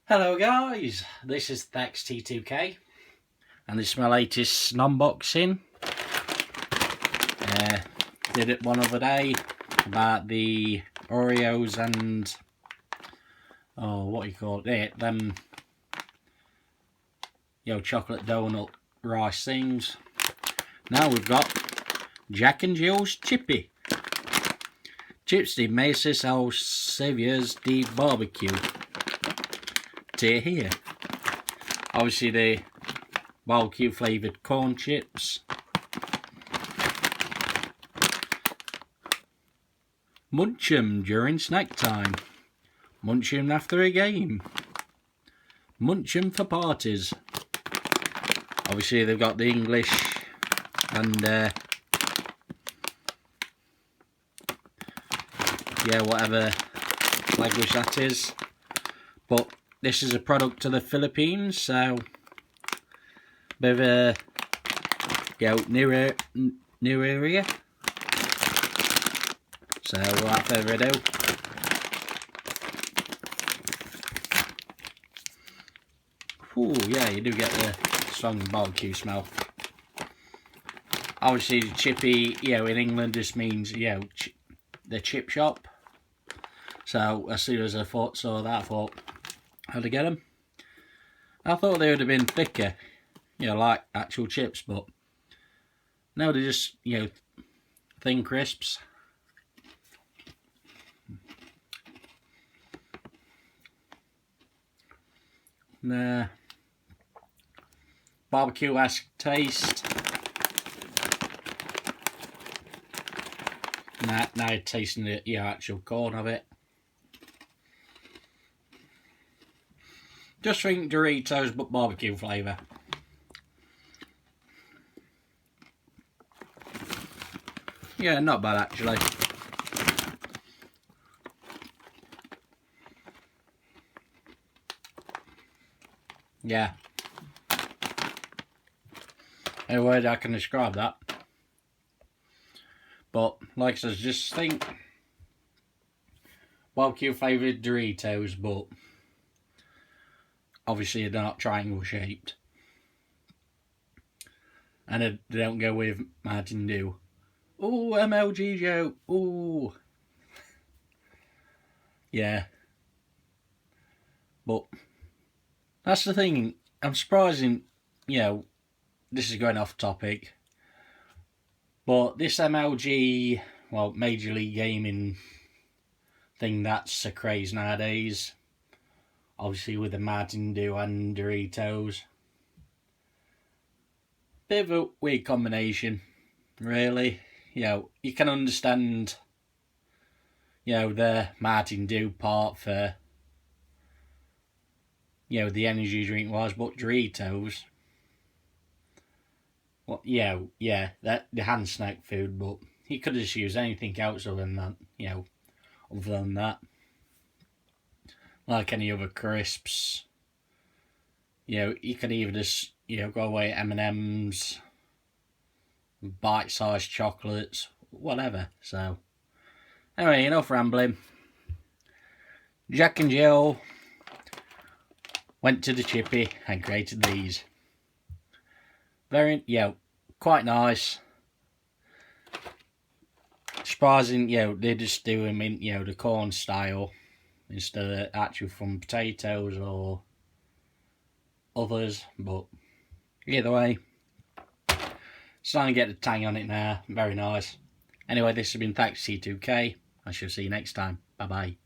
Hello guys, this is TheXT2K and this is my latest unboxing. Did it one other day about the Oreos and what do you call it? Them chocolate donut rice things. Now we've got Jack and Jill's chippy. Chips de meses aos saviors de barbecue. Here. Obviously the barbecue flavoured corn chips. Munch 'em during snack time. Munch 'em after a game. Munch 'em for parties. Obviously they've got the English and whatever language that is. But this is a product of the Philippines, so bit of a new area. So without further ado, yeah, you do get the strong barbecue smell. Obviously the chippy, in England just means the chip shop. So as soon as I saw that, I thought how to get them. I thought they would have been thicker, like actual chips, but no, they're just thin crisps. Nah, barbecue-esque taste. Now you're tasting the actual corn of it. Just think Doritos but barbecue flavour. Yeah, not bad actually. Yeah. Any word I can describe that. But like I said, just think barbecue flavoured Doritos, but obviously they're not triangle shaped. And they don't go with Mountain Dew. Ooh, MLG Joe. Ooh. Yeah. But that's the thing. I'm surprised, this is going off topic. But this MLG, Major League Gaming thing, that's a craze nowadays. Obviously with the Mountain Dew and Doritos. Bit of a weird combination, really. You can understand, the Mountain Dew part for, the energy drink was, but Doritos, that the hand snack food, but he could have just used anything else other than that, like any other crisps. You could even just go away M&M's, bite-sized chocolates, whatever. So anyway, enough rambling. Jack and Jill went to the chippy and created these. Very, quite nice. Surprising, they just do them in, the corn style instead of actual from potatoes or others. But either way, starting to get the tang on it now. Very nice. Anyway, this has been TheXT2K. I shall see you next time. Bye bye.